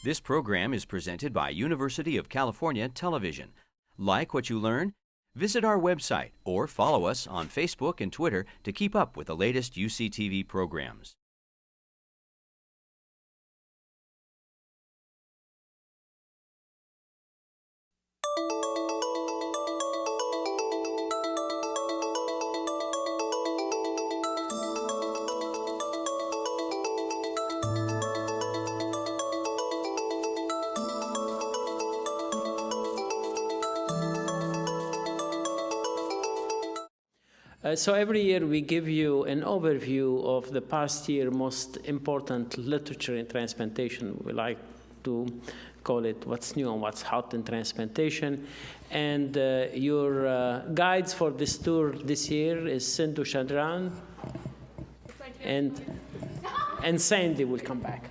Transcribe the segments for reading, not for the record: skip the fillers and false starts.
This program is presented by University of California Television. Like what you learn? Visit our website or follow us on Facebook and Twitter to keep up with the latest UCTV programs. So every year we give you an overview of the past year most important literature in transplantation. We like to call it what's new and what's hot in transplantation. And your guides for this tour this year is Sindhu Chandran and Sandy will come back.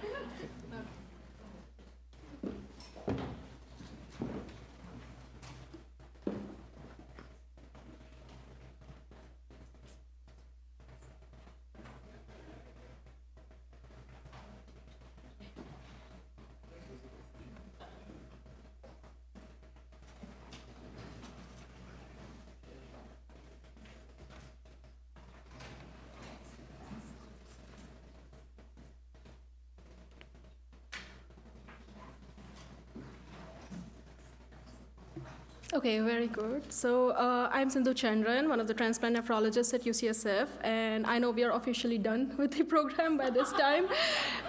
Okay, very good. So I'm Sindhu Chandran, one of the transplant nephrologists at UCSF, and I know we are officially done with the program by this time.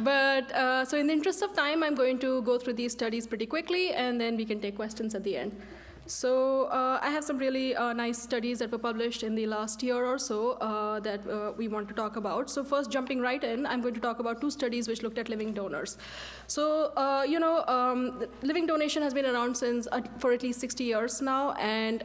But so in the interest of time, I'm going to go through these studies pretty quickly, and then we can take questions at the end. So I have some really nice studies that were published in the last year or so that we want to talk about. So first, jumping right in, I'm going to talk about two studies which looked at living donors. So, living donation has been around for at least 60 years now, and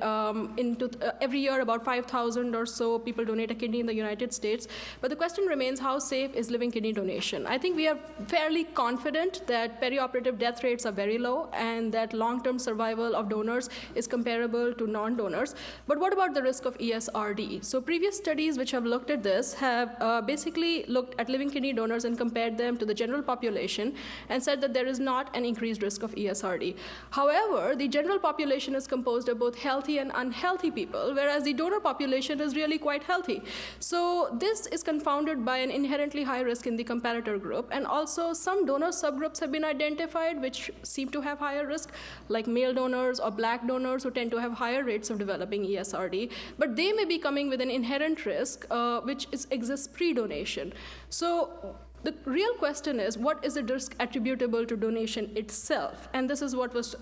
every year about 5,000 or so people donate a kidney in the United States. But the question remains, how safe is living kidney donation? I think we are fairly confident that perioperative death rates are very low and that long-term survival of donors is comparable to non-donors. But what about the risk of ESRD? So previous studies which have looked at this have basically looked at living kidney donors and compared them to the general population and said that there is not an increased risk of ESRD. However, the general population is composed of both healthy and unhealthy people, whereas the donor population is really quite healthy. So this is confounded by an inherently high risk in the comparator group, and also some donor subgroups have been identified which seem to have higher risk, like male donors or black donors who tend to have higher rates of developing ESRD, but they may be coming with an inherent risk which exists pre-donation. So the real question is, what is the risk attributable to donation itself? And this is what was,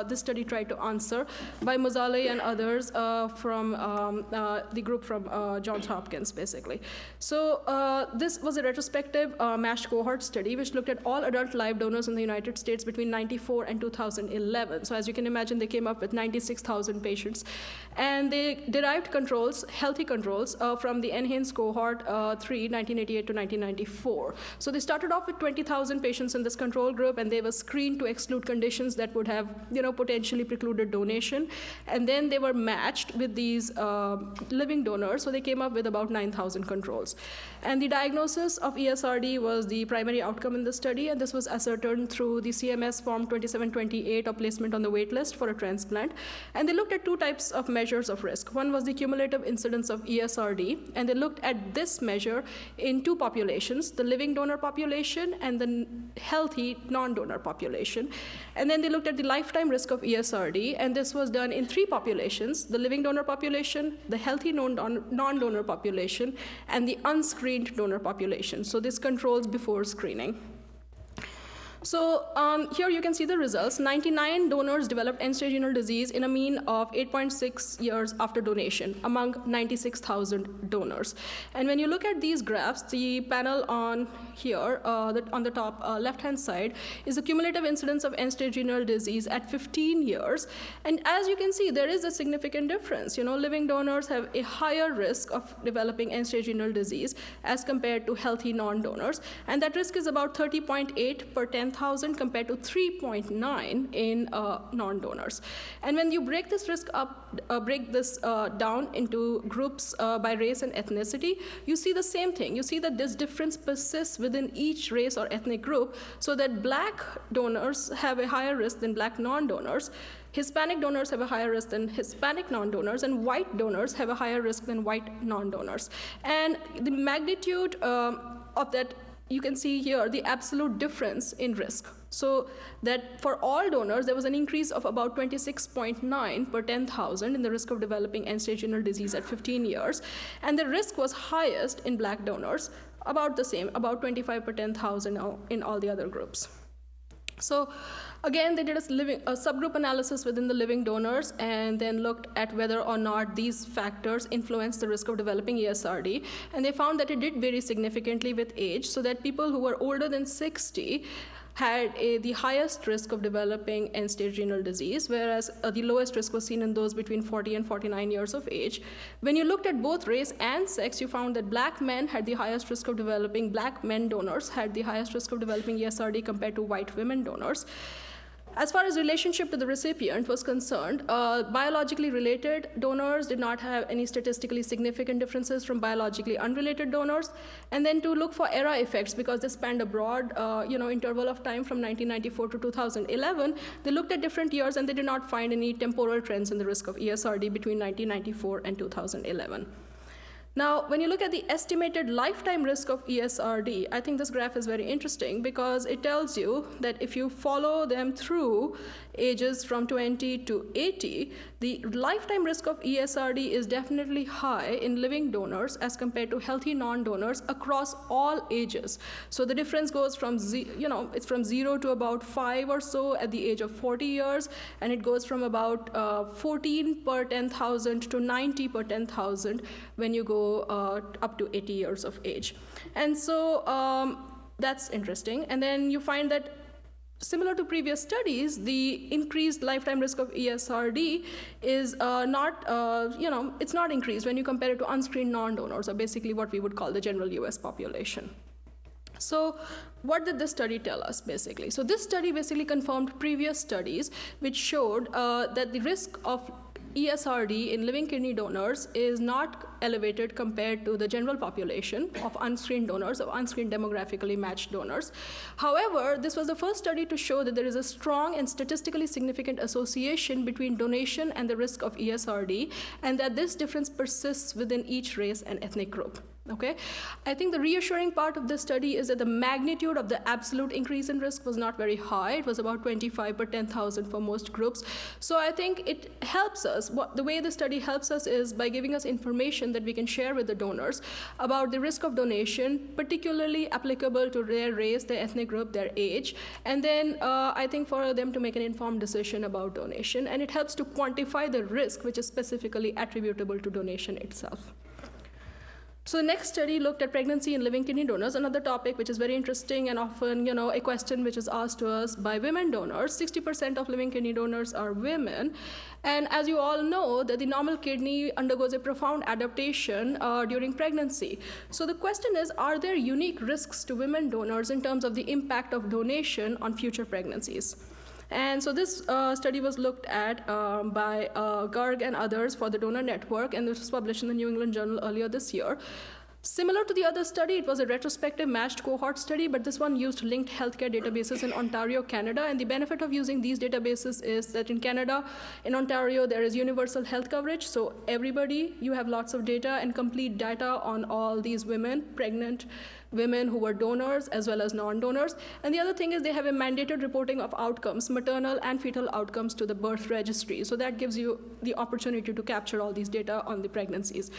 this study tried to answer by Mozale and others from the group from Johns Hopkins, basically. So this was a retrospective matched cohort study which looked at all adult live donors in the United States between 1994 and 2011. So as you can imagine, they came up with 96,000 patients. And they derived controls, healthy controls, from the NHANES cohort 3, 1988 to 1994. So they started off with 20,000 patients in this control group, and they were screened to exclude conditions that would have, potentially precluded donation. And then they were matched with these living donors, so they came up with about 9,000 controls. And the diagnosis of ESRD was the primary outcome in the study, and this was ascertained through the CMS Form 2728, or placement on the wait list for a transplant. And they looked at two types of measures of risk. One was the cumulative incidence of ESRD, and they looked at this measure in two populations, the living donor population and the healthy non-donor population. And then they looked at the lifetime risk of ESRD, and this was done in three populations: the living donor population, the healthy non-donor population, and the unscreened donor population. So this controls before screening. So here you can see the results. 99 donors developed end-stage renal disease in a mean of 8.6 years after donation among 96,000 donors. And when you look at these graphs, the panel on here, on the top left-hand side, is the cumulative incidence of end-stage renal disease at 15 years. And as you can see, there is a significant difference. Living donors have a higher risk of developing end-stage renal disease as compared to healthy non-donors. And that risk is about 30.8 per 10,000 10,000 compared to 3.9 in non-donors. And when you break this down into groups by race and ethnicity, you see the same thing. You see that this difference persists within each race or ethnic group, so that black donors have a higher risk than black non-donors, Hispanic donors have a higher risk than Hispanic non-donors, and white donors have a higher risk than white non-donors. And the magnitude of that, you can see here the absolute difference in risk. So that for all donors, there was an increase of about 26.9 per 10,000 in the risk of developing end-stage renal disease at 15 years. And the risk was highest in black donors, about the same, about 25 per 10,000 in all the other groups. So again, they did a subgroup analysis within the living donors and then looked at whether or not these factors influence the risk of developing ESRD. And they found that it did vary significantly with age, so that people who were older than 60 had the highest risk of developing end-stage renal disease, whereas the lowest risk was seen in those between 40 and 49 years of age. When you looked at both race and sex, you found that black men had the highest risk of developing, black men donors had the highest risk of developing ESRD compared to white women donors. As far as relationship to the recipient was concerned, biologically related donors did not have any statistically significant differences from biologically unrelated donors. And then to look for era effects, because they spanned a broad interval of time from 1994 to 2011, they looked at different years and they did not find any temporal trends in the risk of ESRD between 1994 and 2011. Now, when you look at the estimated lifetime risk of ESRD, I think this graph is very interesting because it tells you that if you follow them through ages from 20 to 80, the lifetime risk of ESRD is definitely high in living donors as compared to healthy non-donors across all ages. So the difference goes from, it's from 0 to about 5 or so at the age of 40 years, and it goes from about 14 per 10,000 to 90 per 10,000 when you go up to 80 years of age. And so that's interesting. And then you find that similar to previous studies, the increased lifetime risk of ESRD is it's not increased when you compare it to unscreened non-donors, or basically what we would call the general US population. So what did this study tell us, basically? So this study basically confirmed previous studies which showed that the risk of ESRD in living kidney donors is not elevated compared to the general population of unscreened donors, or unscreened demographically matched donors. However, this was the first study to show that there is a strong and statistically significant association between donation and the risk of ESRD, and that this difference persists within each race and ethnic group. Okay, I think the reassuring part of this study is that the magnitude of the absolute increase in risk was not very high. It was about 25 per 10,000 for most groups. So I think it helps us. The way the study helps us is by giving us information that we can share with the donors about the risk of donation, particularly applicable to their race, their ethnic group, their age, and then I think for them to make an informed decision about donation. And it helps to quantify the risk which is specifically attributable to donation itself. So the next study looked at pregnancy in living kidney donors, another topic which is very interesting and often, a question which is asked to us by women donors. 60% of living kidney donors are women. And as you all know, that the normal kidney undergoes a profound adaptation during pregnancy. So the question is, are there unique risks to women donors in terms of the impact of donation on future pregnancies? And so this study was looked at by Garg and others for the donor network, and this was published in the New England Journal earlier this year. Similar to the other study, it was a retrospective matched cohort study, but this one used linked healthcare databases in Ontario, Canada. And the benefit of using these databases is that in Canada, in Ontario, there is universal health coverage. So everybody, you have lots of data and complete data on all these women, pregnant women who were donors as well as non-donors. And the other thing is they have a mandated reporting of outcomes, maternal and fetal outcomes, to the birth registry. So that gives you the opportunity to capture all these data on the pregnancies.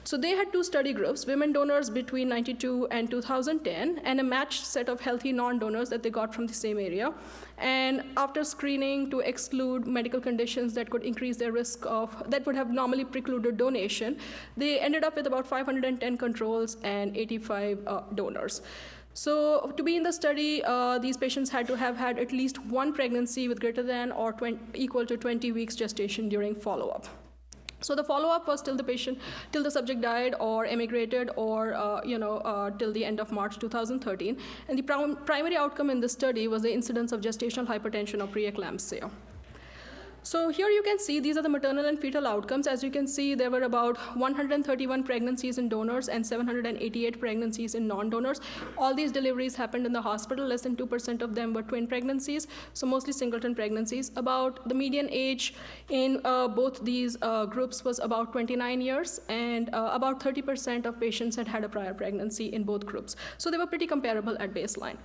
So they had two study groups, women donors between 92 and 2010, and a matched set of healthy non-donors that they got from the same area. And after screening to exclude medical conditions that could increase their risk that would have normally precluded donation, they ended up with about 510 controls and 85 donors. So to be in the study, these patients had to have had at least one pregnancy with greater than or equal to 20 weeks gestation during follow-up. So the follow-up was till the subject died or emigrated or, till the end of March 2013. And the primary outcome in this study was the incidence of gestational hypertension or preeclampsia. So here you can see these are the maternal and fetal outcomes. As you can see, there were about 131 pregnancies in donors and 788 pregnancies in non-donors. All these deliveries happened in the hospital. Less than 2% of them were twin pregnancies, so mostly singleton pregnancies. About the median age in both these groups was about 29 years, and about 30% of patients had had a prior pregnancy in both groups. So they were pretty comparable at baseline.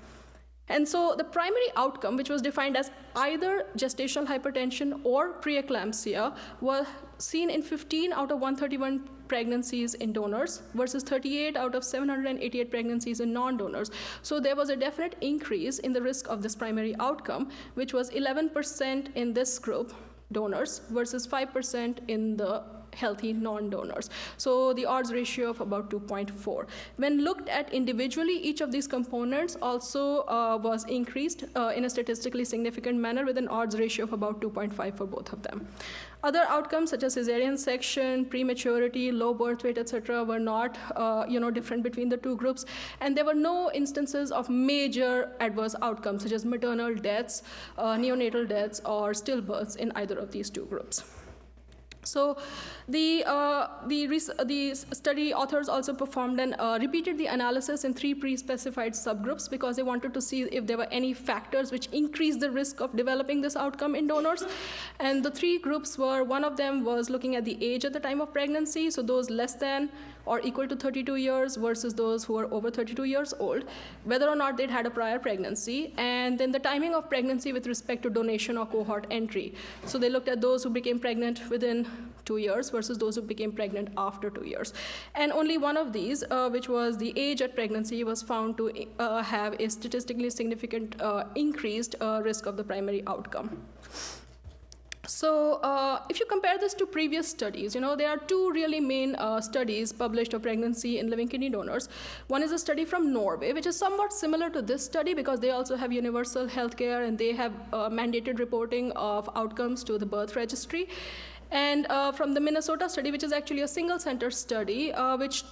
And so the primary outcome, which was defined as either gestational hypertension or preeclampsia, was seen in 15 out of 131 pregnancies in donors versus 38 out of 788 pregnancies in non-donors. So there was a definite increase in the risk of this primary outcome, which was 11% in this group, donors, versus 5% in the healthy non-donors. So the odds ratio of about 2.4. When looked at individually, each of these components also was increased in a statistically significant manner with an odds ratio of about 2.5 for both of them. Other outcomes such as cesarean section, prematurity, low birth weight, etc., were not different between the two groups, and there were no instances of major adverse outcomes such as maternal deaths, neonatal deaths, or stillbirths in either of these two groups. So the study authors also performed and repeated the analysis in 3 pre-specified subgroups because they wanted to see if there were any factors which increase the risk of developing this outcome in donors. And the 3 groups were, one of them was looking at the age at the time of pregnancy, so those less than or equal to 32 years versus those who are over 32 years old, whether or not they'd had a prior pregnancy, and then the timing of pregnancy with respect to donation or cohort entry. So they looked at those who became pregnant within 2 years versus those who became pregnant after 2 years. And only one of these, which was the age at pregnancy, was found to have a statistically significant increased risk of the primary outcome. So if you compare this to previous studies, there are 2 really main studies published of pregnancy in living kidney donors. One is a study from Norway, which is somewhat similar to this study because they also have universal healthcare and they have mandated reporting of outcomes to the birth registry. And from the Minnesota study, which is actually a single center study, which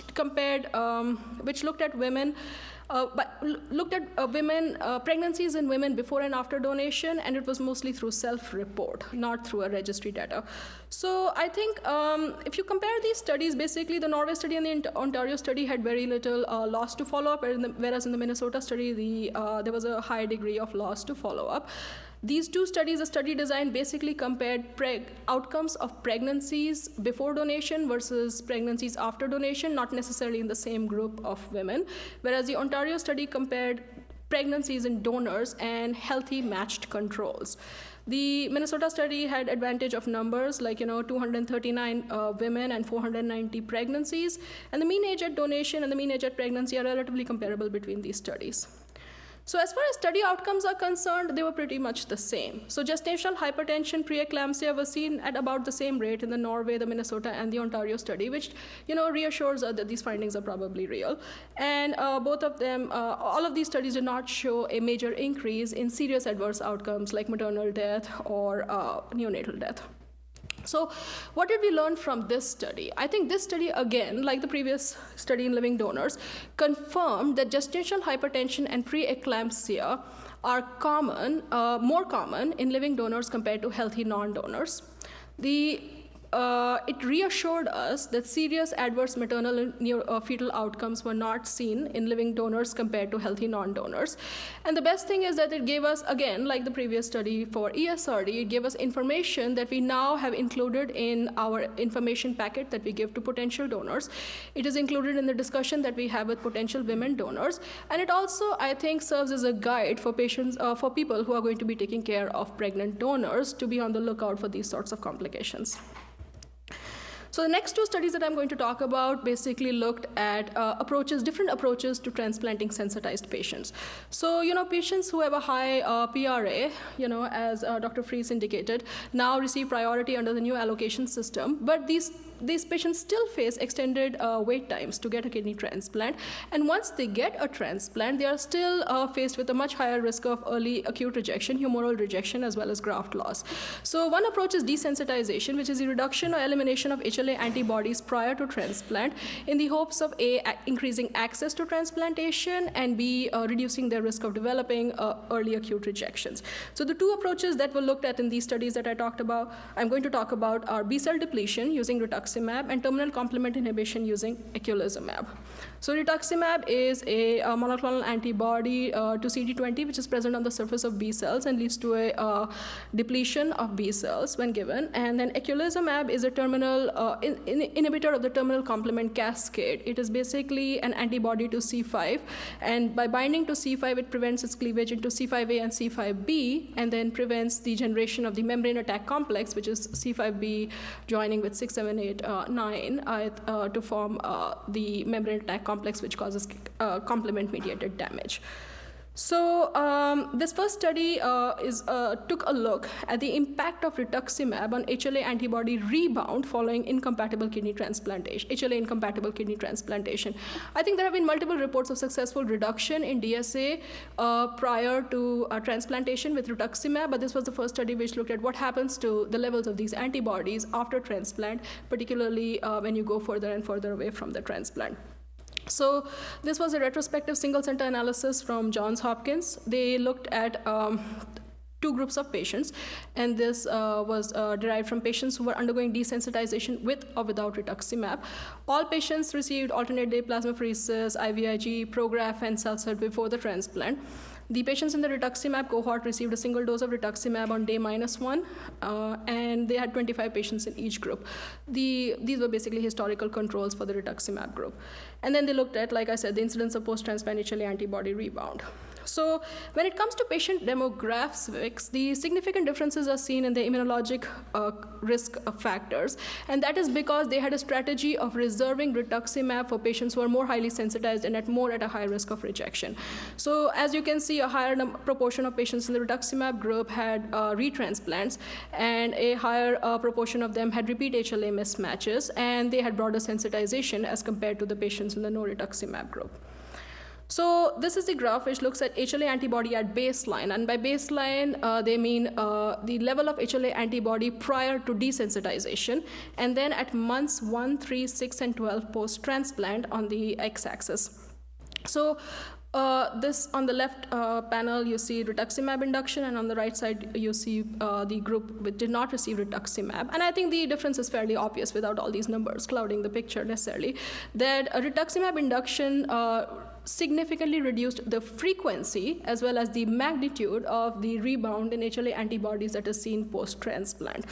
looked at women, pregnancies in women before and after donation, and it was mostly through self-report, not through a registry data. So I think if you compare these studies, basically the Norway study and the Ontario study had very little loss to follow-up, whereas in the Minnesota study, there was a high degree of loss to follow-up. These 2 studies, the study design basically compared outcomes of pregnancies before donation versus pregnancies after donation, not necessarily in the same group of women, whereas the Ontario study compared pregnancies in donors and healthy matched controls. The Minnesota study had advantage of numbers like 239 women and 490 pregnancies, and the mean age at donation and the mean age at pregnancy are relatively comparable between these studies. So as far as study outcomes are concerned, they were pretty much the same. So gestational hypertension, preeclampsia was seen at about the same rate in the Norway, the Minnesota, and the Ontario study, which reassures us that these findings are probably real. And both of them, all of these studies did not show a major increase in serious adverse outcomes like maternal death or neonatal death. So what did we learn from this study? I think this study, again, like the previous study in living donors, confirmed that gestational hypertension and preeclampsia are more common in living donors compared to healthy non-donors. It reassured us that serious adverse maternal and fetal outcomes were not seen in living donors compared to healthy non-donors. And the best thing is that it gave us, again, like the previous study for ESRD, it gave us information that we now have included in our information packet that we give to potential donors. It is included in the discussion that we have with potential women donors. And it also, I think, serves as a guide for patients, for people who are going to be taking care of pregnant donors to be on the lookout for these sorts of complications. So the next 2 studies that I'm going to talk about basically looked at different approaches to transplanting sensitized patients. So, patients who have a high PRA, as Dr. Fries indicated, now receive priority under the new allocation system. But these these patients still face extended wait times to get a kidney transplant. And once they get a transplant, they are still faced with a much higher risk of early acute rejection, humoral rejection, as well as graft loss. So one approach is desensitization, which is the reduction or elimination of HLA antibodies prior to transplant in the hopes of A, increasing access to transplantation, and B, reducing their risk of developing early acute rejections. So the two approaches that were looked at in these studies that I'm going to talk about are B-cell depletion using rituximab and terminal complement inhibition using eculizumab. So rituximab is a monoclonal antibody to CD20, which is present on the surface of B cells and leads to a depletion of B cells when given. And then eculizumab is a terminal inhibitor of the terminal complement cascade. It is basically an antibody to C5, and by binding to C5, it prevents its cleavage into C5a and C5b, and then prevents the generation of the membrane attack complex, which is C5b joining with 6, 7, 8, 9 to form the membrane attack complex, which causes complement-mediated damage. So this first study took a look at the impact of rituximab on HLA antibody rebound following incompatible kidney transplantation, HLA incompatible kidney transplantation. I think there have been multiple reports of successful reduction in DSA prior to transplantation with rituximab, but this was the first study which looked at what happens to the levels of these antibodies after transplant, particularly when you go further and further away from the transplant. So this was a retrospective single-center analysis from Johns Hopkins. They looked at two groups of patients, and this was derived from patients who were undergoing desensitization with or without rituximab. All patients received alternate-day plasmapheresis, IVIG, Prograf, and CellCert before the transplant. The patients in the rituximab cohort received a single dose of rituximab on day -1, and they had 25 patients in each group. These were basically historical controls for the rituximab group. And then they looked at, like I said, the incidence of post-transplant HLA antibody rebound. So when it comes to patient demographics, the significant differences are seen in the immunologic risk factors, and that is because they had a strategy of reserving rituximab for patients who are more highly sensitized and at a high risk of rejection. So as you can see, a higher proportion of patients in the rituximab group had retransplants, and a higher proportion of them had repeat HLA mismatches, and they had broader sensitization as compared to the patients in the no rituximab group. So this is the graph which looks at HLA antibody at baseline, and by baseline they mean the level of HLA antibody prior to desensitization, and then at months 1, 3, 6, and 12 post-transplant on the x-axis. So this on the left panel you see rituximab induction, and on the right side you see the group which did not receive rituximab. And I think the difference is fairly obvious without all these numbers clouding the picture necessarily, that rituximab induction significantly reduced the frequency as well as the magnitude of the rebound in HLA antibodies that is seen post-transplant.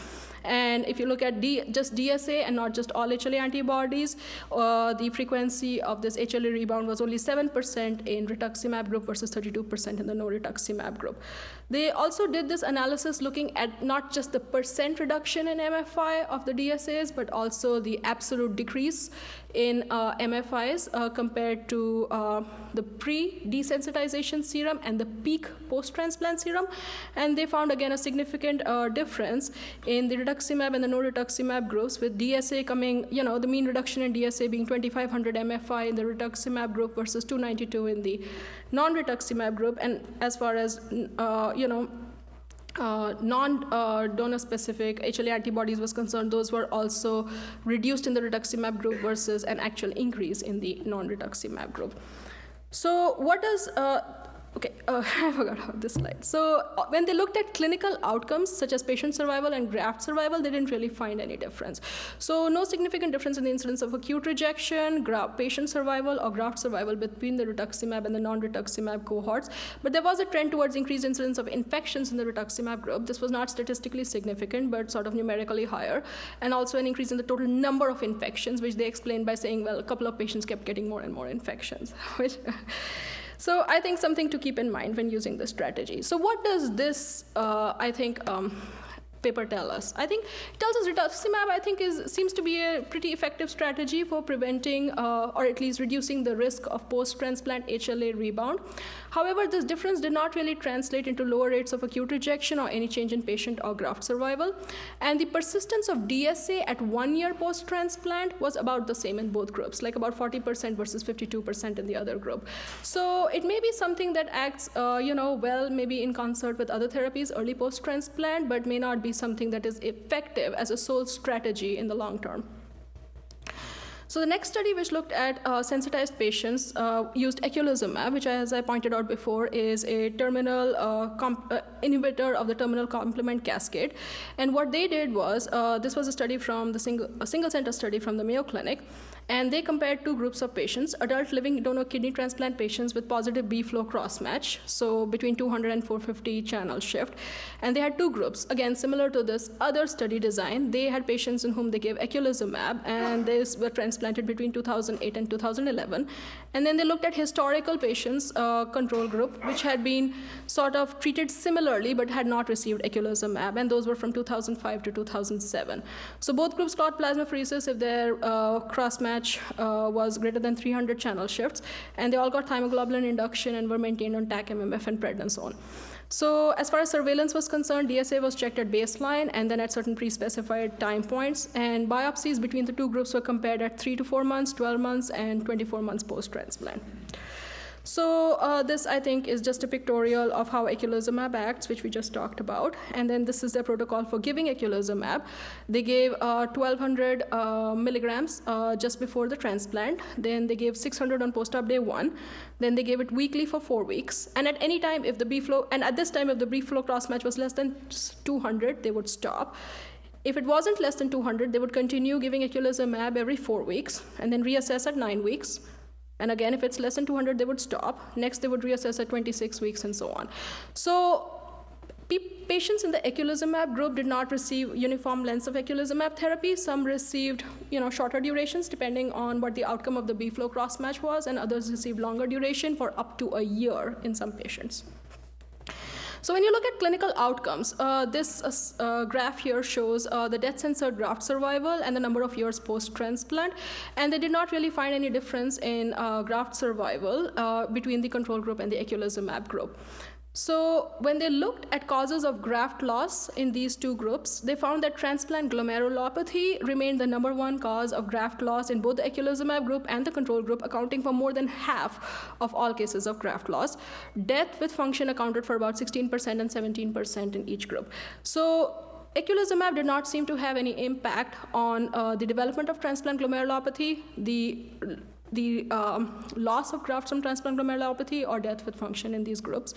And if you look at just DSA and not just all HLA antibodies, the frequency of this HLA rebound was only 7% in rituximab group versus 32% in the no rituximab group. They also did this analysis looking at not just the percent reduction in MFI of the DSAs, but also the absolute decrease in MFIs compared to the pre-desensitization serum and the peak post-transplant serum. And they found again a significant difference in the rituximab and the no rituximab groups, with DSA coming, the mean reduction in DSA being 2,500 MFI in the rituximab group versus 292 in the non-rituximab group. And as far as non-donor-specific HLA antibodies was concerned, those were also reduced in the rituximab group versus an actual increase in the non-rituximab group. So what does I forgot about this slide. So when they looked at clinical outcomes such as patient survival and graft survival, they didn't really find any difference. So no significant difference in the incidence of acute rejection, patient survival, or graft survival between the rituximab and the non-rituximab cohorts. But there was a trend towards increased incidence of infections in the rituximab group. This was not statistically significant, but sort of numerically higher, and also an increase in the total number of infections, which they explained by saying, well, a couple of patients kept getting more and more infections, So I think something to keep in mind when using this strategy. So what does this, paper tell us? I think it tells us rituximab, I think, seems to be a pretty effective strategy for preventing or at least reducing the risk of post-transplant HLA rebound. However, this difference did not really translate into lower rates of acute rejection or any change in patient or graft survival. And the persistence of DSA at 1 year post-transplant was about the same in both groups, like about 40% versus 52% in the other group. So it may be something that acts, well, maybe in concert with other therapies early post-transplant, but may not be something that is effective as a sole strategy in the long term. So the next study, which looked at sensitized patients, used eculizumab, which, as I pointed out before, is a terminal inhibitor of the terminal complement cascade. And what they did was, this was a study from a single center study from the Mayo Clinic, and they compared two groups of patients, adult living donor kidney transplant patients with positive B-flow cross-match, so between 200 and 450 channel shift. And they had two groups, again, similar to this other study design. They had patients in whom they gave eculizumab, and these were transplanted between 2008 and 2011. And then they looked at historical patients, control group, which had been sort of treated similarly, but had not received eculizumab, and those were from 2005 to 2007. So both groups got plasmapheresis if their cross-match was greater than 300 channel shifts, and they all got thymoglobulin induction and were maintained on TAC, MMF, and prednisone. So as far as surveillance was concerned, DSA was checked at baseline and then at certain pre-specified time points, and biopsies between the two groups were compared at 3 to 4 months, 12 months, and 24 months post-transplant. So this, I think, is just a pictorial of how eculizumab acts, which we just talked about. And then this is their protocol for giving eculizumab. They gave 1,200 milligrams just before the transplant. Then they gave 600 on post-op day 1. Then they gave it weekly for 4 weeks. And at any time, if the B-flow, and at this time, if the B-flow cross-match was less than 200, they would stop. If it wasn't less than 200, they would continue giving eculizumab every 4 weeks and then reassess at 9 weeks. And again, if it's less than 200, they would stop. Next, they would reassess at 26 weeks and so on. So patients in the eculizumab group did not receive uniform lengths of eculizumab therapy. Some received shorter durations depending on what the outcome of the B-flow cross-match was, and others received longer duration for up to a year in some patients. So when you look at clinical outcomes, this graph here shows the death-censored graft survival and the number of years post-transplant, and they did not really find any difference in graft survival between the control group and the eculizumab group. So when they looked at causes of graft loss in these two groups, they found that transplant glomerulopathy remained the #1 cause of graft loss in both the eculizumab group and the control group, accounting for more than half of all cases of graft loss. Death with function accounted for about 16% and 17% in each group. So eculizumab did not seem to have any impact on the development of transplant glomerulopathy, the loss of grafts from transplant glomerulopathy, or death with function in these groups.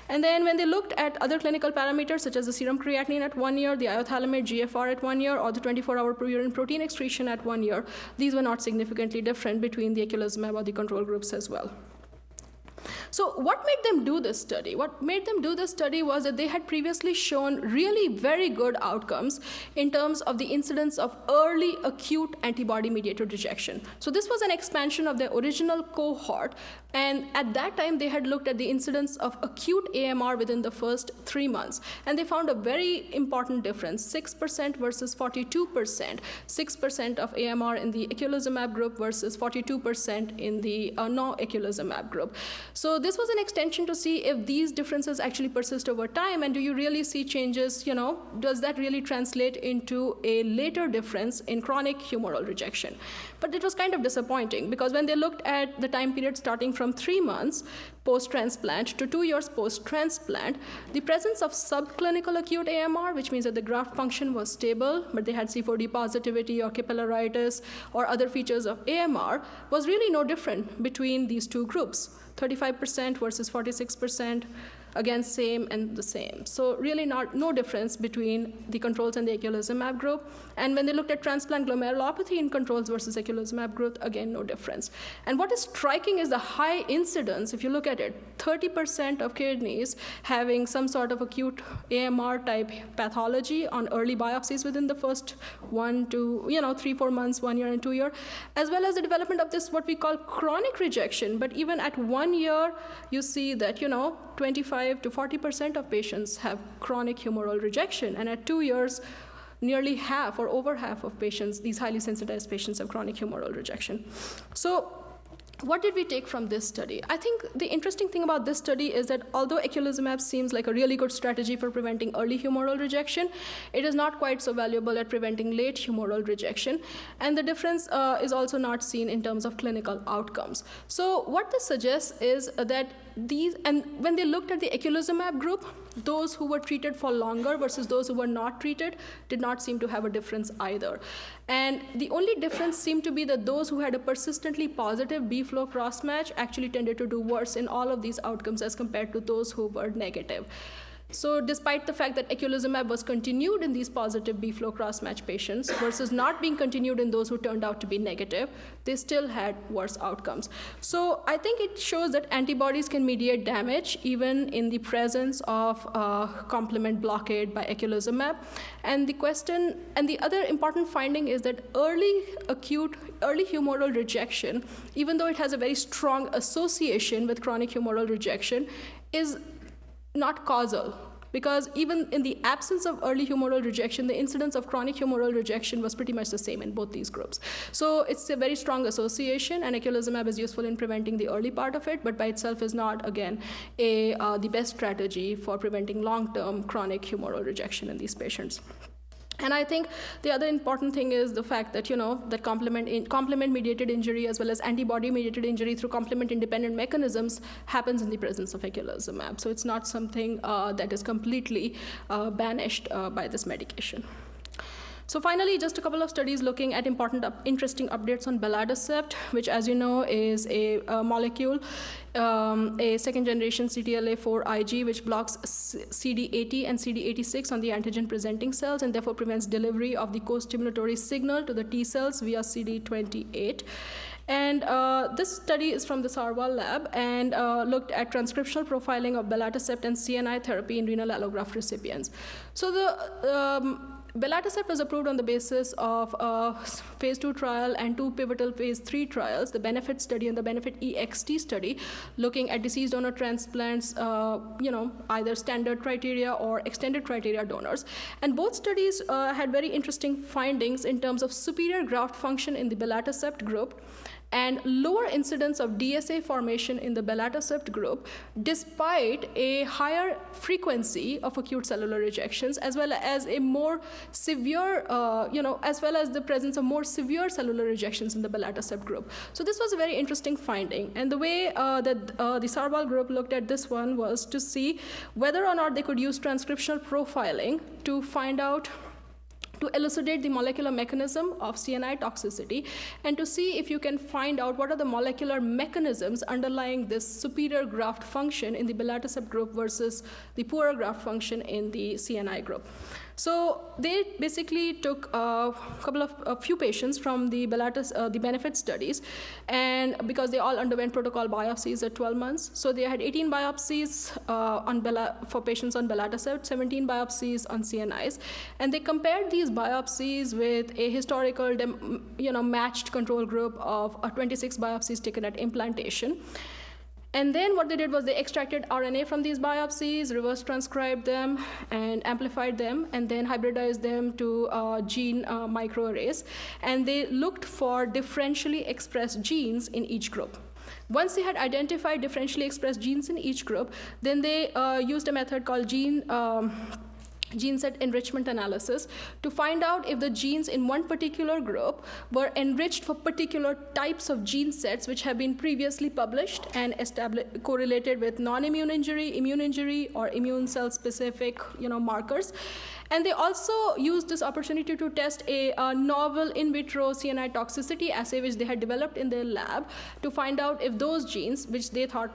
And then when they looked at other clinical parameters, such as the serum creatinine at 1 year, the iothalamate GFR at 1 year, or the 24-hour urine protein excretion at 1 year, these were not significantly different between the eculizumab or the control groups as well. So what made them do this study? What made them do this study was that they had previously shown really very good outcomes in terms of the incidence of early acute antibody-mediated rejection. So this was an expansion of their original cohort, and at that time they had looked at the incidence of acute AMR within the first 3 months, and they found a very important difference, 6% versus 42%, 6% of AMR in the eculizumab group versus 42% in the no-eculizumab group. So this was an extension to see if these differences actually persist over time, and do you really see changes, does that really translate into a later difference in chronic humoral rejection? But it was kind of disappointing, because when they looked at the time period starting from 3 months post-transplant to 2 years post-transplant, the presence of subclinical acute AMR, which means that the graft function was stable, but they had C4d positivity or capillaritis or other features of AMR, was really no different between these two groups. 35% versus 46%, again, same and the same. So really no difference between the controls and the eculizumab group. And when they looked at transplant glomerulopathy in controls versus eculizumab group, again, no difference. And what is striking is the high incidence. If you look at it, 30% of kidneys having some sort of acute AMR type pathology on early biopsies within the first 1 to 3-4 months, 1 year and 2 years, as well as the development of this what we call chronic rejection. But even at 1 year, you see that 25 35 to 40% of patients have chronic humoral rejection, and at 2 years, nearly half or over half of patients, these highly sensitized patients, have chronic humoral rejection. So what did we take from this study? I think the interesting thing about this study is that although eculizumab seems like a really good strategy for preventing early humoral rejection, it is not quite so valuable at preventing late humoral rejection. And the difference is also not seen in terms of clinical outcomes. So what this suggests is that when they looked at the eculizumab group, those who were treated for longer versus those who were not treated did not seem to have a difference either. And the only difference seemed to be that those who had a persistently positive B-flow cross-match actually tended to do worse in all of these outcomes as compared to those who were negative. So despite the fact that eculizumab was continued in these positive B-flow cross-match patients versus not being continued in those who turned out to be negative, they still had worse outcomes. So I think it shows that antibodies can mediate damage even in the presence of complement blockade by eculizumab. And the other important finding is that early humoral rejection, even though it has a very strong association with chronic humoral rejection, is not causal, because even in the absence of early humoral rejection, the incidence of chronic humoral rejection was pretty much the same in both these groups. So it's a very strong association, and eculizumab is useful in preventing the early part of it, but by itself is not, again, the best strategy for preventing long-term chronic humoral rejection in these patients. And I think the other important thing is the fact that, that complement-mediated injury as well as antibody-mediated injury through complement-independent mechanisms happens in the presence of eculizumab. So it's not something that is completely banished by this medication. So finally, just a couple of studies looking at interesting updates on Balad Acept, which, as you know, is a molecule, a second-generation CTLA-4 Ig, which blocks CD80 and CD86 on the antigen-presenting cells and therefore prevents delivery of the co-stimulatory signal to the T cells via CD28. And this study is from the SAR Wall Lab and looked at transcriptional profiling of Balad Acept and CNI therapy in renal allograft recipients. So the Balad Acept was approved on the basis of a phase 2 trial and 2 pivotal phase 3 trials, the BENEFIT study and the BENEFIT EXT study, looking at deceased donor transplants, either standard criteria or extended criteria donors. And both studies had very interesting findings in terms of superior graft function in the Balad Acept group and lower incidence of DSA formation in the Balad Acept group, despite a higher frequency of acute cellular rejections, as well as a more severe, as well as the presence of more severe cellular rejections in the Balad Acept group. So this was a very interesting finding. And the way that the SAR Wall group looked at this one was to see whether or not they could use transcriptional profiling to find out, to elucidate the molecular mechanism of CNI toxicity and to see if you can find out what are the molecular mechanisms underlying this superior graft function in the Balad Acept group versus the poorer graft function in the CNI group. So they basically took a few patients from the BENEFIT studies, and because they all underwent protocol biopsies at 12 months, so they had 18 biopsies for patients on Balad Acept, 17 biopsies on CNIs, and they compared these biopsies with a historical, matched control group of 26 biopsies taken at implantation. And then what they did was they extracted RNA from these biopsies, reverse transcribed them, and amplified them, and then hybridized them to gene microarrays. And they looked for differentially expressed genes in each group. Once they had identified differentially expressed genes in each group, then they used a method called gene set enrichment analysis to find out if the genes in one particular group were enriched for particular types of gene sets which have been previously published and correlated with non-immune injury, immune injury, or immune cell specific markers. And they also used this opportunity to test a novel in vitro CNI toxicity assay which they had developed in their lab to find out if those genes, which they thought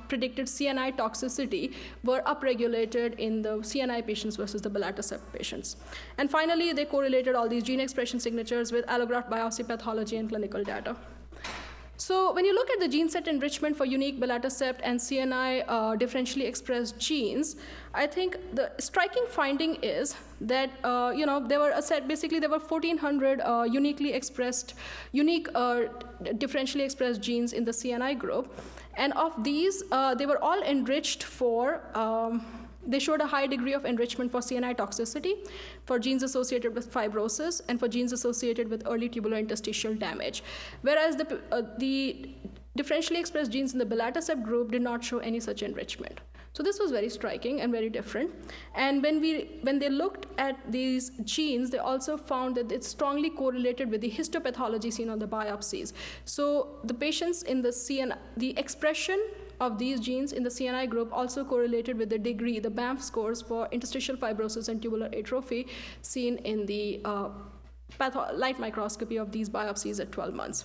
predicted CNI toxicity, were upregulated in the CNI patients versus the Balad Acept patients. And finally, they correlated all these gene expression signatures with allograft biopsy pathology and clinical data. So when you look at the gene set enrichment for unique Balad Acept and CNI differentially expressed genes, I think the striking finding is that there were 1,400 unique differentially expressed genes in the CNI group, And of these, they were all enriched for, they showed a high degree of enrichment for CNI toxicity, for genes associated with fibrosis, and for genes associated with early tubular interstitial damage. Whereas the differentially expressed genes in the Balad Acept group did not show any such enrichment. So this was very striking and very different. And when they looked at these genes, they also found that it's strongly correlated with the histopathology seen on the biopsies. So the patients in the CNI, the expression of these genes in the CNI group also correlated with the degree, the Banff scores for interstitial fibrosis and tubular atrophy seen in the light microscopy of these biopsies at 12 months.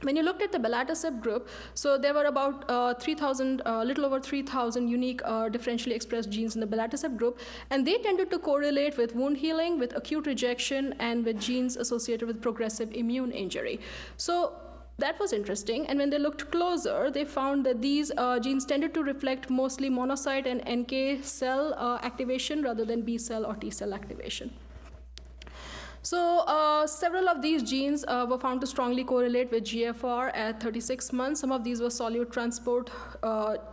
When you looked at the Balad Acept group, so there were about 3,000, little over 3,000 unique differentially expressed genes in the Balad Acept group, and they tended to correlate with wound healing, with acute rejection, and with genes associated with progressive immune injury. So that was interesting, and when they looked closer, they found that these genes tended to reflect mostly monocyte and NK cell activation rather than B cell or T cell activation. So several of these genes were found to strongly correlate with GFR at 36 months. Some of these were solute transport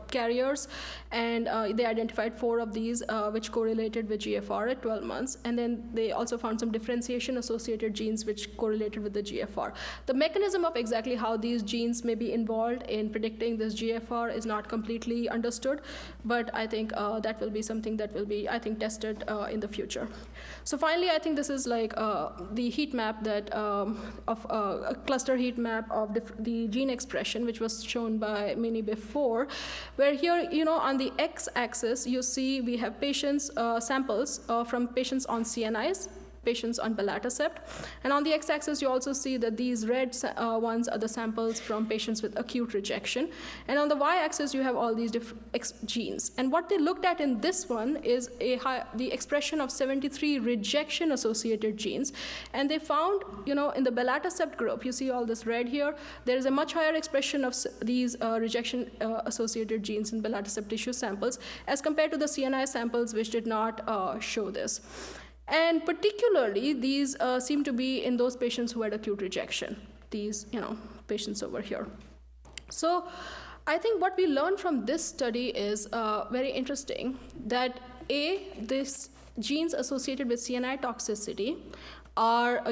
carriers, and they identified 4 of these which correlated with GFR at 12 months. And then they also found some differentiation associated genes which correlated with the GFR. The mechanism of exactly how these genes may be involved in predicting this GFR is not completely understood, but I think that will be something that will be, I think, tested in the future. So finally, I think this is like the heat map that of a cluster heat map of the gene expression, which was shown by Minnie before, where here, on the x-axis, you see we have patients, samples from patients on CNIs, patients on Balad Acept. And on the x-axis, you also see that these red ones are the samples from patients with acute rejection. And on the y-axis, you have all these different genes. And what they looked at in this one is the expression of 73 rejection-associated genes. And they found, in the Balad Acept group, you see all this red here, there is a much higher expression of these rejection-associated genes in Balad Acept tissue samples as compared to the CNI samples, which did not show this. And particularly, these seem to be in those patients who had acute rejection, these patients over here. So I think what we learned from this study is very interesting, that these genes associated with CNI toxicity are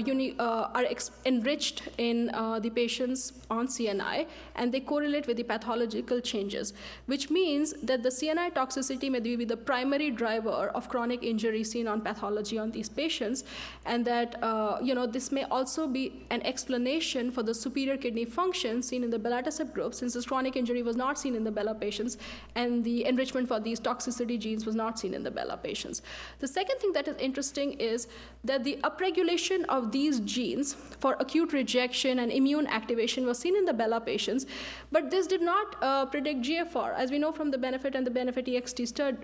enriched in the patients on CNI, and they correlate with the pathological changes, which means that the CNI toxicity may be the primary driver of chronic injury seen on pathology on these patients, and that this may also be an explanation for the superior kidney function seen in the Balad Acept group, since this chronic injury was not seen in the Bella patients, and the enrichment for these toxicity genes was not seen in the Bella patients. The second thing that is interesting is that the upregulation of these genes for acute rejection and immune activation was seen in the Bella patients, but this did not predict GFR. As we know from the BENEFIT and the BENEFIT-EXT study,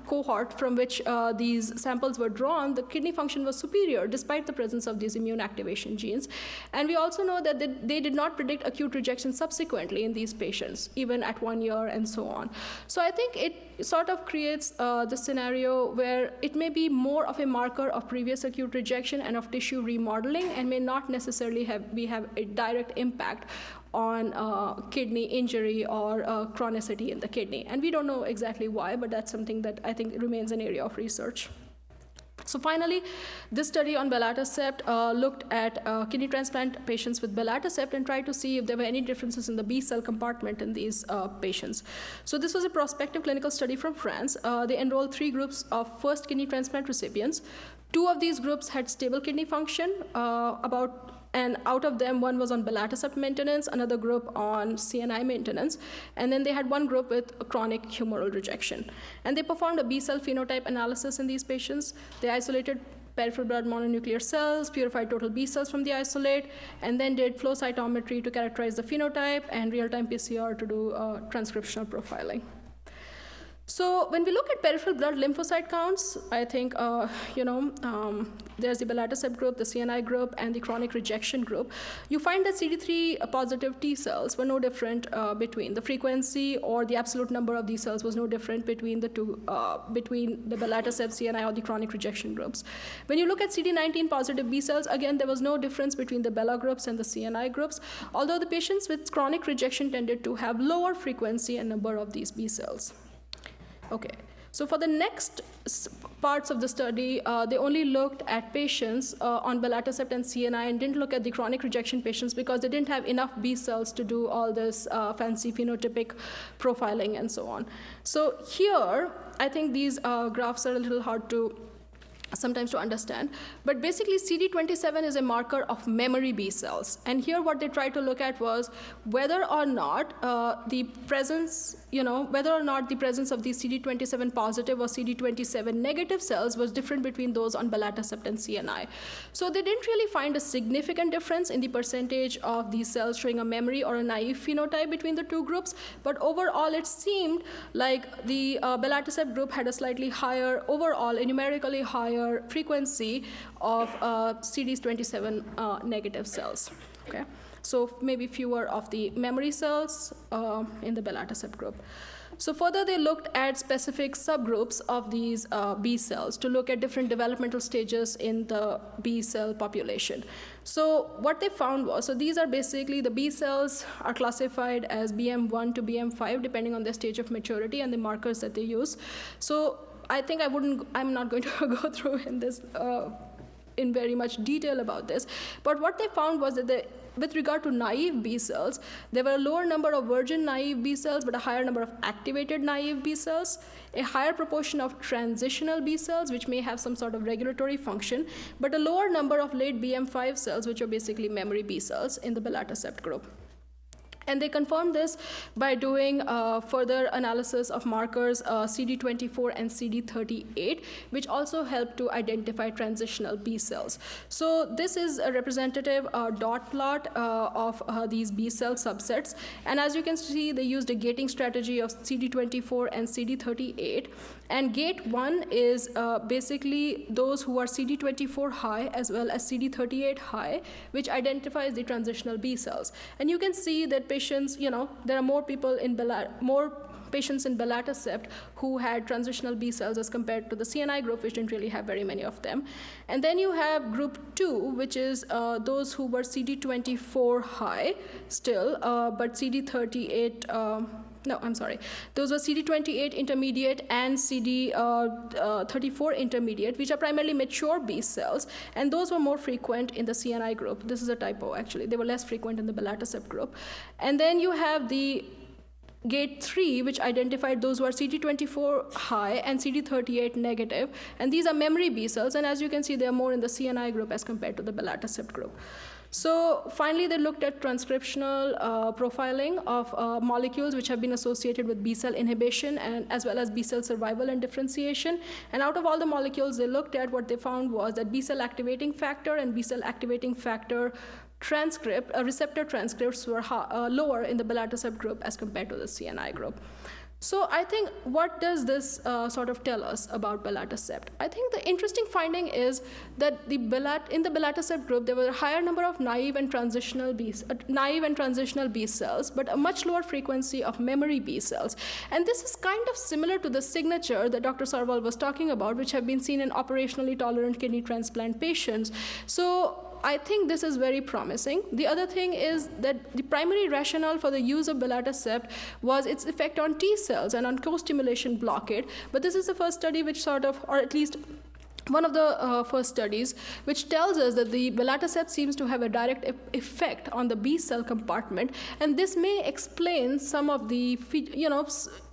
cohort from which these samples were drawn, the kidney function was superior despite the presence of these immune activation genes. And we also know that they did not predict acute rejection subsequently in these patients, even at 1 year and so on. So I think it sort of creates the scenario where it may be more of a marker of previous acute rejection and of tissue remodeling, and may not necessarily have a direct impact on kidney injury or chronicity in the kidney. And we don't know exactly why, but that's something that I think remains an area of research. So finally, this study on Balad Acept looked at kidney transplant patients with Balad Acept and tried to see if there were any differences in the B cell compartment in these patients. So this was a prospective clinical study from France. They enrolled 3 groups of first kidney transplant recipients. 2 of these groups had stable kidney function, and out of them, 1 was on Balad Acept maintenance, another group on CNI maintenance, and then they had 1 group with a chronic humoral rejection. And they performed a B cell phenotype analysis in these patients. They isolated peripheral blood mononuclear cells, purified total B cells from the isolate, and then did flow cytometry to characterize the phenotype and real-time PCR to do transcriptional profiling. So when we look at peripheral blood lymphocyte counts, I think, there's the Balad Acept group, the CNI group, and the chronic rejection group. You find that CD3 positive T cells were no different between the frequency, or the absolute number of these cells was no different between the two, between the Balad Acept, CNI, or the chronic rejection groups. When you look at CD19 positive B cells, again, there was no difference between the Bela groups and the CNI groups, although the patients with chronic rejection tended to have lower frequency and number of these B cells. Okay, so for the next parts of the study, they only looked at patients on Balad Acept and CNI and didn't look at the chronic rejection patients because they didn't have enough B cells to do all this fancy phenotypic profiling and so on. So here, I think these graphs are a little hard to sometimes to understand, but basically CD27 is a marker of memory B cells, and here what they tried to look at was whether or not the presence of these CD27 positive or CD27 negative cells was different between those on Balad Acept and CNI. So they didn't really find a significant difference in the percentage of these cells showing a memory or a naive phenotype between the two groups, but overall it seemed like the Balad Acept group had a slightly higher, overall a numerically higher frequency of CD27 negative cells. Okay, so maybe fewer of the memory cells in the Balad Acept group. So further, they looked at specific subgroups of these B cells to look at different developmental stages in the B cell population. So what they found was, so these are basically the B cells are classified as BM1 to BM5 depending on their stage of maturity and the markers that they use. So I think I'm not going to go through in this in very much detail about this, but what they found was that with regard to naive B cells, there were a lower number of virgin naive B cells, but a higher number of activated naive B cells, a higher proportion of transitional B cells, which may have some sort of regulatory function, but a lower number of late BM5 cells, which are basically memory B cells in the Balad Acept group. And they confirmed this by doing further analysis of markers CD24 and CD38, which also helped to identify transitional B cells. So this is a representative dot plot of these B cell subsets. And as you can see, they used a gating strategy of CD24 and CD38. And gate 1 is basically those who are CD24 high as well as CD38 high, which identifies the transitional B cells. And you can see that patients, there are more patients in Balad Acept who had transitional B cells as compared to the CNI group, which didn't really have very many of them. And then you have group 2, which is those who were CD24 high still, but CD38, those were CD28 intermediate and CD34 intermediate, which are primarily mature B cells, and those were more frequent in the CNI group. This is a typo, actually. They were less frequent in the Balad Acept group. And then you have the gate 3, which identified those who are CD24 high and CD38 negative, and these are memory B cells, and as you can see, they are more in the CNI group as compared to the Balad Acept group. So finally, they looked at transcriptional profiling of molecules which have been associated with B cell inhibition and as well as B cell survival and differentiation. And out of all the molecules they looked at, what they found was that B cell activating factor and B cell activating factor receptor transcripts were lower in the Balad Acept group as compared to the CNI group. So I think, what does this sort of tell us about Balad Acept? I think the interesting finding is that in the Balad Acept group, there were a higher number of naive and transitional B cells, but a much lower frequency of memory B cells. And this is kind of similar to the signature that Dr. SAR Wall was talking about, which have been seen in operationally tolerant kidney transplant patients. So I think this is very promising. The other thing is that the primary rationale for the use of Balad Acept was its effect on T cells and on co-stimulation blockade. But this is the first study which sort of, or at least one of the first studies, which tells us that the Balad Acept seems to have a direct effect on the B cell compartment, and this may explain some of the,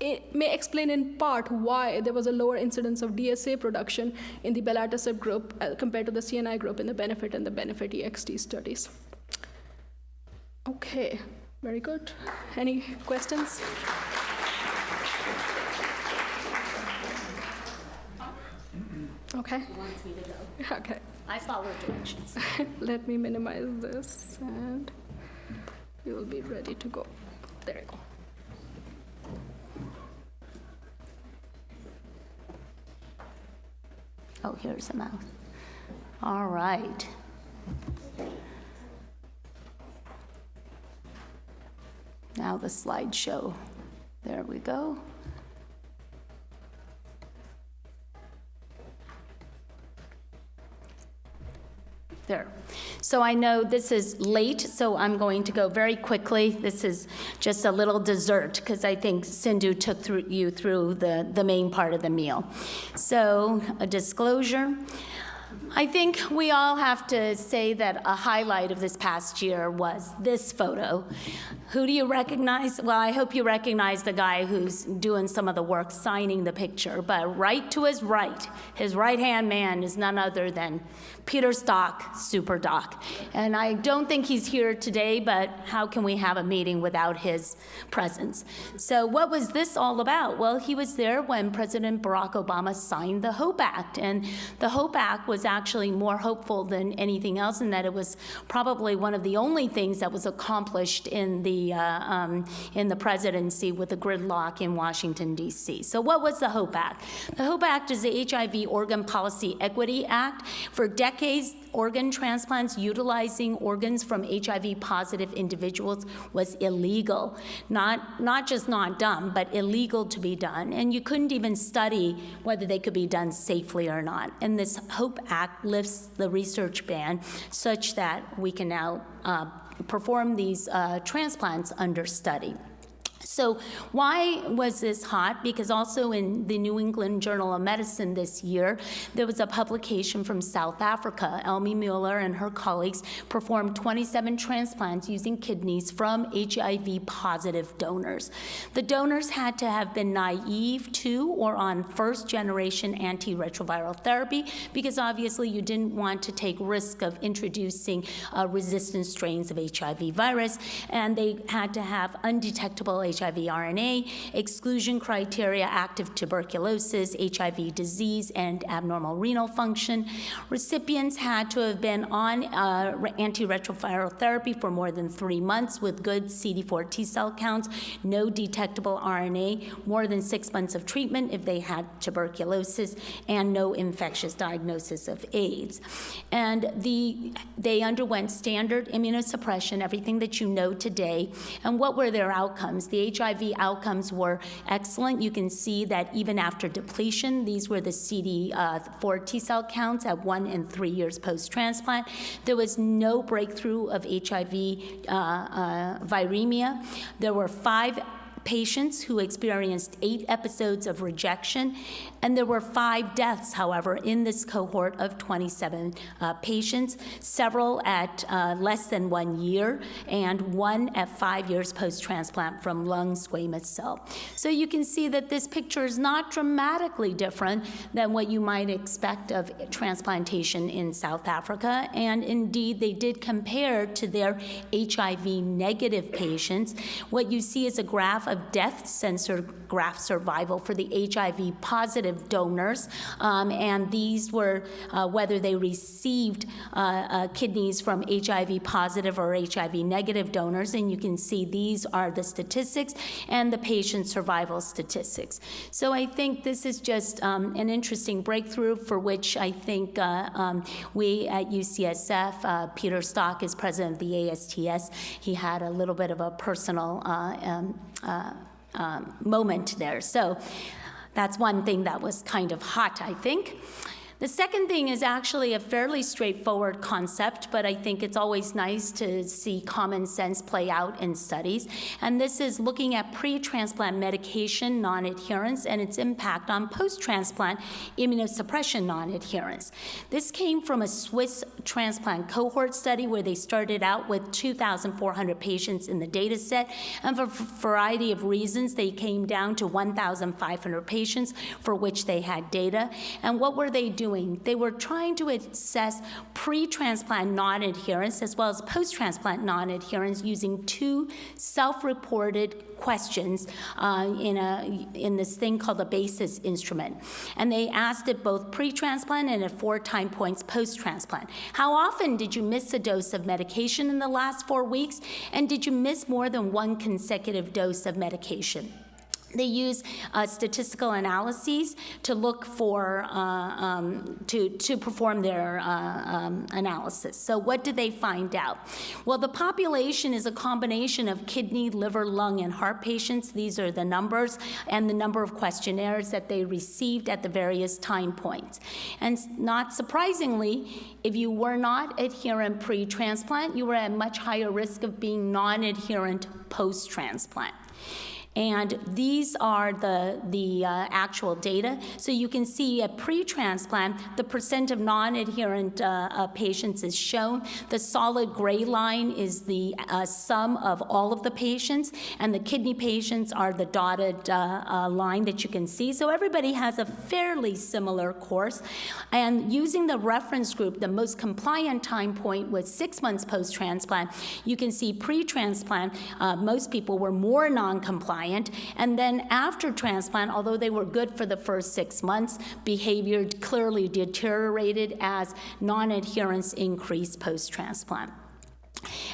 it may explain in part why there was a lower incidence of DSA production in the Balad Acept group compared to the CNI group in the BENEFIT and the BENEFIT EXT studies. Okay, very good. Any questions? Okay. He wants me to go. Okay. I follow directions. Let me minimize this and we will be ready to go. There you go. Oh, here's the mouth. All right. Now the slideshow. There we go. There. So I know this is late, so I'm going to go very quickly. This is just a little dessert, because I think Sindhu took you through the main part of the meal. So a disclosure. I think we all have to say that a highlight of this past year was this photo. Who do you recognize? Well, I hope you recognize the guy who's doing some of the work signing the picture, but right to his right-hand man is none other than Peter Stock, Super Doc. And I don't think he's here today, but how can we have a meeting without his presence? So what was this all about? Well, he was there when President Barack Obama signed the HOPE Act, and the HOPE Act was actually more hopeful than anything else in that it was probably one of the only things that was accomplished in the presidency with the gridlock in Washington, D.C. So what was the HOPE Act? The HOPE Act is the HIV Organ Policy Equity Act. For decades, organ transplants utilizing organs from HIV-positive individuals was illegal. Not just not done, but illegal to be done. And you couldn't even study whether they could be done safely or not. And this HOPE Act lifts the research ban such that we can now perform these transplants under study. So why was this hot? Because also in the New England Journal of Medicine this year, there was a publication from South Africa. Elmi Mueller and her colleagues performed 27 transplants using kidneys from HIV-positive donors. The donors had to have been naive to or on first-generation antiretroviral therapy because obviously you didn't want to take risk of introducing resistant strains of HIV virus, and they had to have undetectable HIV RNA, exclusion criteria, active tuberculosis, HIV disease, and abnormal renal function. Recipients had to have been on antiretroviral therapy for more than 3 months with good CD4 T cell counts, no detectable RNA, more than 6 months of treatment if they had tuberculosis, and no infectious diagnosis of AIDS. And they underwent standard immunosuppression, everything that you know today. And what were their outcomes? The HIV outcomes were excellent. You can see that even after depletion, these were the CD4 T cell counts at 1 and 3 years post-transplant. There was no breakthrough of HIV viremia. There were 5 patients who experienced 8 episodes of rejection, and there were 5 deaths, however, in this cohort of 27 patients, several at less than 1 year, and 1 at 5 years post-transplant from lung squamous cell. So you can see that this picture is not dramatically different than what you might expect of transplantation in South Africa, and indeed they did compare to their HIV-negative patients. What you see is a graph of death-censored graft survival for the HIV-positive donors, and these were whether they received kidneys from HIV-positive or HIV-negative donors, and you can see these are the statistics and the patient survival statistics. So I think this is just an interesting breakthrough for which I think we at UCSF, Peter Stock is president of the ASTS, he had a little bit of a personal moment there. So that's one thing that was kind of hot, I think. The second thing is actually a fairly straightforward concept, but I think it's always nice to see common sense play out in studies. And this is looking at pre-transplant medication non-adherence and its impact on post-transplant immunosuppression non-adherence. This came from a Swiss transplant cohort study where they started out with 2,400 patients in the data set, and for a variety of reasons, they came down to 1,500 patients for which they had data. And what were they doing? They were trying to assess pre-transplant non-adherence as well as post-transplant non-adherence using 2 self-reported questions in this thing called the BASIS instrument. And they asked it both pre-transplant and at 4 time points post-transplant. How often did you miss a dose of medication in the last 4 weeks? And did you miss more than 1 consecutive dose of medication? They use statistical analyses to look for, to perform their analysis. So what did they find out? Well, the population is a combination of kidney, liver, lung, and heart patients. These are the numbers and the number of questionnaires that they received at the various time points. And not surprisingly, if you were not adherent pre-transplant, you were at much higher risk of being non-adherent post-transplant. And these are the actual data. So you can see at pre-transplant, the percent of non-adherent patients is shown. The solid gray line is the sum of all of the patients, and the kidney patients are the dotted line that you can see. So everybody has a fairly similar course. And using the reference group, the most compliant time point was 6 months post-transplant. You can see pre-transplant, most people were more non-compliant. And then after transplant, although they were good for the first 6 months, behavior clearly deteriorated as non-adherence increased post-transplant.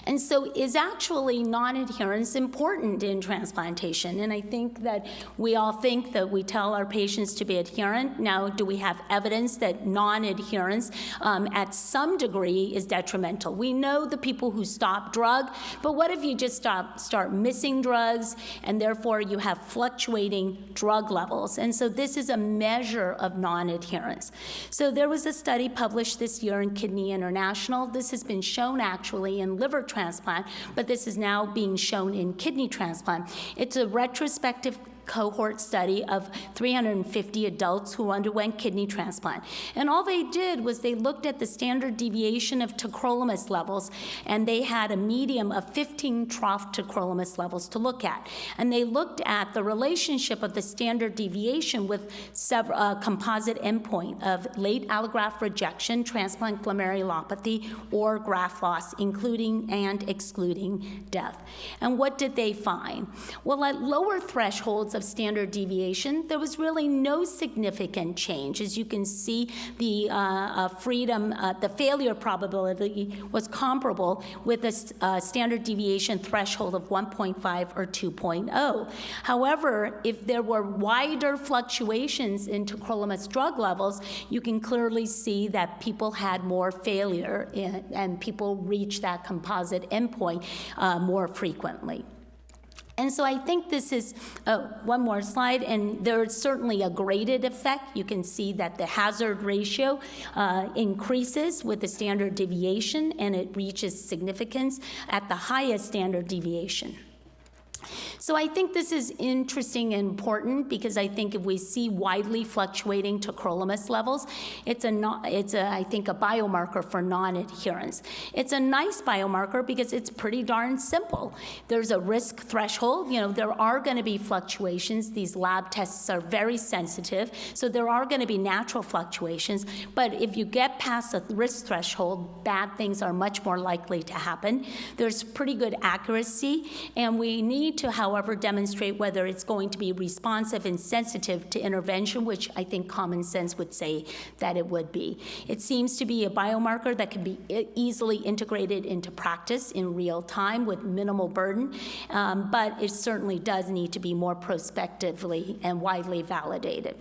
And so is actually non-adherence important in transplantation? And I think that we all think that we tell our patients to be adherent. Now, do we have evidence that non-adherence at some degree is detrimental? We know the people who stop drug, but what if you just start missing drugs, and therefore you have fluctuating drug levels? And so this is a measure of non-adherence. So there was a study published this year in Kidney International. This has been shown actually in liver transplant, but this is now being shown in kidney transplant. It's a retrospective cohort study of 350 adults who underwent kidney transplant. And all they did was they looked at the standard deviation of tacrolimus levels, and they had a median of 15 trough tacrolimus levels to look at. And they looked at the relationship of the standard deviation with several composite endpoint of late allograft rejection, transplant glomerulopathy, or graft loss, including and excluding death. And what did they find? Well, at lower thresholds of standard deviation, there was really no significant change. As you can see, the the failure probability was comparable with a standard deviation threshold of 1.5 or 2.0. However, if there were wider fluctuations in tacrolimus drug levels, you can clearly see that people had more failure and people reached that composite endpoint more frequently. And so I think this is, one more slide, and there's certainly a graded effect. You can see that the hazard ratio increases with the standard deviation, and it reaches significance at the highest standard deviation. So I think this is interesting and important because I think if we see widely fluctuating tacrolimus levels, it's I think a biomarker for non-adherence. It's a nice biomarker because it's pretty darn simple. There's a risk threshold. You know, there are going to be fluctuations. These lab tests are very sensitive, so there are going to be natural fluctuations. But if you get past the risk threshold, bad things are much more likely to happen. There's pretty good accuracy, and we need to, however, demonstrate whether it's going to be responsive and sensitive to intervention, which I think common sense would say that it would be. It seems to be a biomarker that can be easily integrated into practice in real time with minimal burden, but it certainly does need to be more prospectively and widely validated.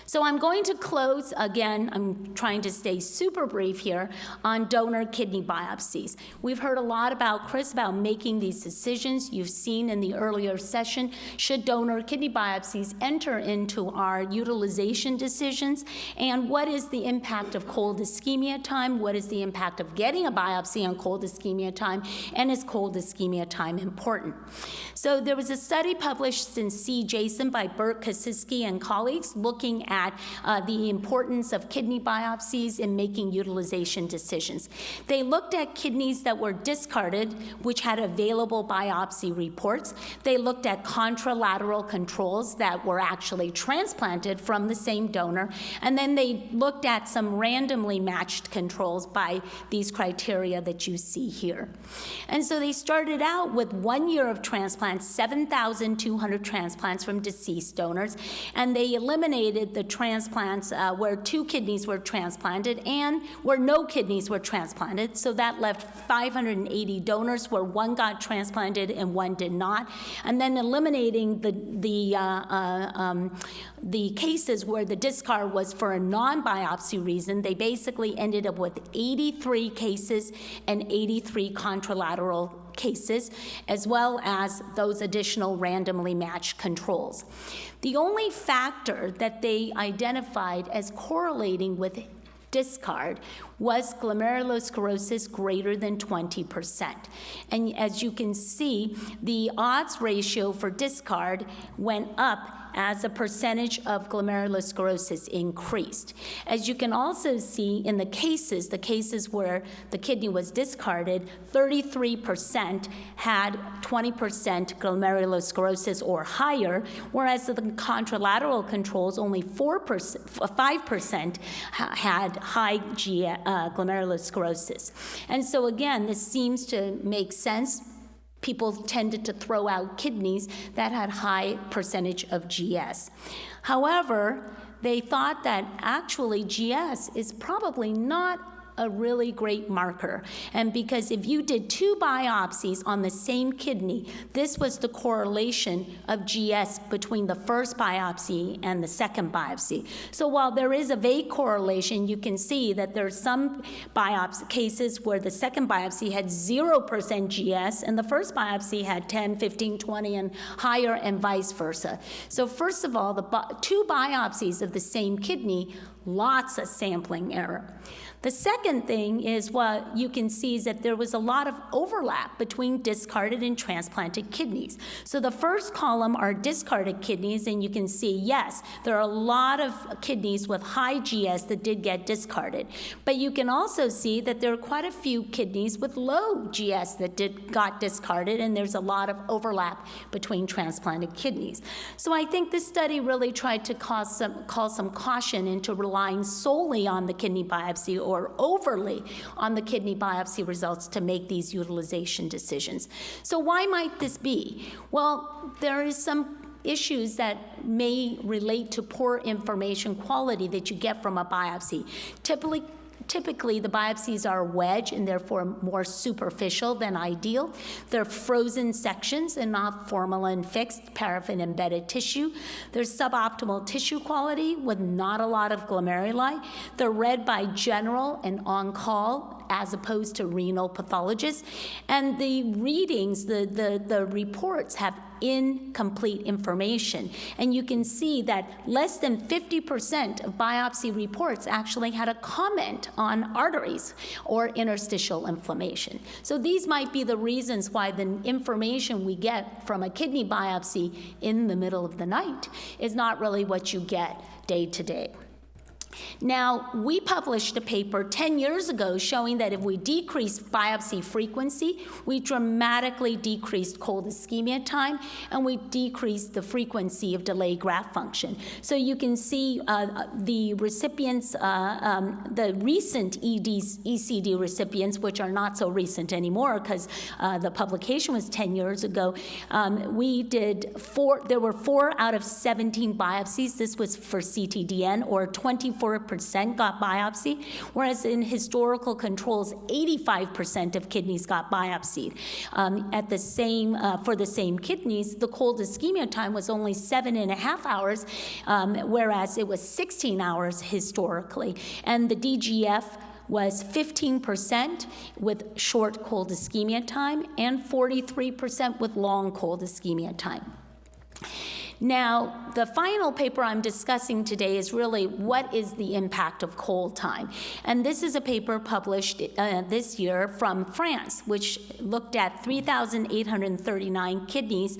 So I'm going to close, again, I'm trying to stay super brief here, on donor kidney biopsies. We've heard a lot about, Chris, about making these decisions. You've seen in the earlier session, should donor kidney biopsies enter into our utilization decisions, and what is the impact of cold ischemia time? What is the impact of getting a biopsy on cold ischemia time? And is cold ischemia time important? So there was a study published in JASN by Bert Kosiski and colleagues looking at the importance of kidney biopsies in making utilization decisions. They looked at kidneys that were discarded, which had available biopsy reports. They looked at contralateral controls that were actually transplanted from the same donor, and then they looked at some randomly matched controls by these criteria that you see here. And so they started out with 1 year of transplants, 7,200 transplants from deceased donors, and they eliminated the transplants where 2 kidneys were transplanted and where no kidneys were transplanted. So that left 580 donors where 1 got transplanted and 1 did not. And then eliminating the cases where the discard was for a non-biopsy reason, they basically ended up with 83 cases and 83 contralateral cases, as well as those additional randomly matched controls. The only factor that they identified as correlating with discard was glomerulosclerosis greater than 20%. And as you can see, the odds ratio for discard went up as a percentage of glomerulosclerosis increased. As you can also see in the cases where the kidney was discarded, 33% had 20% glomerulosclerosis or higher, whereas the contralateral controls, only 5% had high glomerulosclerosis. And so again, this seems to make sense. People tended to throw out kidneys that had high percentage of GS. However, they thought that actually GS is probably not a really great marker. And because if you did 2 biopsies on the same kidney, this was the correlation of GS between the first biopsy and the second biopsy. So while there is a vague correlation, you can see that there's some biopsy cases where the second biopsy had 0% GS and the first biopsy had 10, 15, 20 and higher, and vice versa. So first of all, the 2 biopsies of the same kidney, lots of sampling error. The second thing is what you can see is that there was a lot of overlap between discarded and transplanted kidneys. So the first column are discarded kidneys, and you can see, yes, there are a lot of kidneys with high GS that did get discarded. But you can also see that there are quite a few kidneys with low GS that got discarded, and there's a lot of overlap between transplanted kidneys. So I think this study really tried to call some caution into relying solely on the kidney biopsy or overly on the kidney biopsy results to make these utilization decisions. So why might this be? Well, there is some issues that may relate to poor information quality that you get from a biopsy. Typically, the biopsies are wedge and therefore more superficial than ideal. They're frozen sections and not formalin-fixed, paraffin-embedded tissue. There's suboptimal tissue quality with not a lot of glomeruli. They're read by general and on-call as opposed to renal pathologists. And the readings, the reports have incomplete information. And you can see that less than 50% of biopsy reports actually had a comment on arteries or interstitial inflammation. So these might be the reasons why the information we get from a kidney biopsy in the middle of the night is not really what you get day to day. Now, we published a paper 10 years ago showing that if we decreased biopsy frequency, we dramatically decreased cold ischemia time, and we decreased the frequency of delayed graft function. So you can see the recipients, the recent ECD recipients, which are not so recent anymore because the publication was 10 years ago, there were 4 out of 17 biopsies. This was for CTDN, or 24% got biopsy, whereas in historical controls, 85% of kidneys got biopsied. For the same kidneys, the cold ischemia time was only 7.5 hours, whereas it was 16 hours historically. And the DGF was 15% with short cold ischemia time and 43% with long cold ischemia time. Now, the final paper I'm discussing today is really what is the impact of cold time. And this is a paper published this year from France, which looked at 3,839 kidneys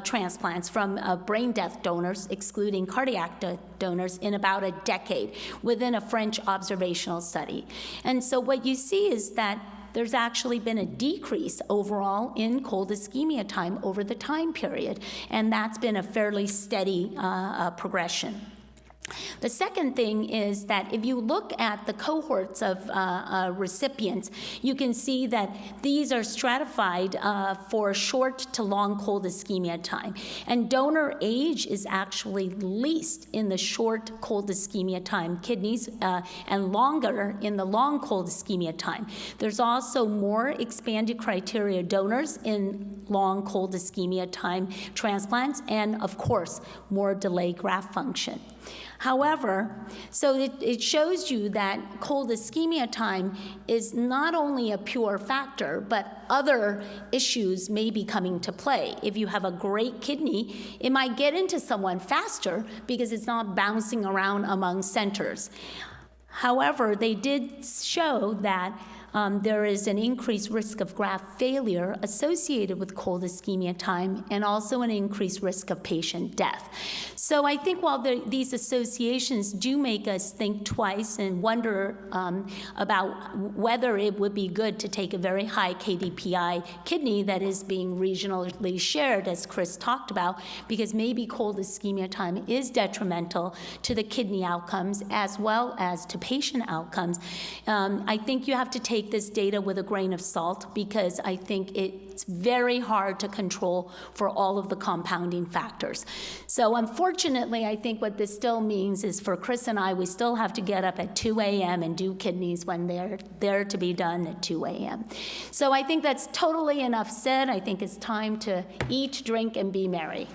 transplants from brain death donors, excluding cardiac donors, in about a decade within a French observational study. And so what you see is that there's actually been a decrease overall in cold ischemia time over the time period, and that's been a fairly steady progression. The second thing is that if you look at the cohorts of recipients, you can see that these are stratified for short to long cold ischemia time. And donor age is actually least in the short cold ischemia time kidneys and longer in the long cold ischemia time. There's also more expanded criteria donors in long cold ischemia time transplants, and of course, more delayed graft function. However, so it shows you that cold ischemia time is not only a pure factor, but other issues may be coming to play. If you have a great kidney, it might get into someone faster because it's not bouncing around among centers. However, they did show that there is an increased risk of graft failure associated with cold ischemia time, and also an increased risk of patient death. So I think while these associations do make us think twice and wonder about whether it would be good to take a very high KDPI kidney that is being regionally shared, as Chris talked about, because maybe cold ischemia time is detrimental to the kidney outcomes as well as to patient outcomes. I think you have to take this data with a grain of salt, because I think it's very hard to control for all of the compounding factors. So unfortunately, I think what this still means is for Chris and I, we still have to get up at 2 a.m. and do kidneys when they're there to be done at 2 a.m. So I think that's totally enough said. I think it's time to eat, drink, and be merry.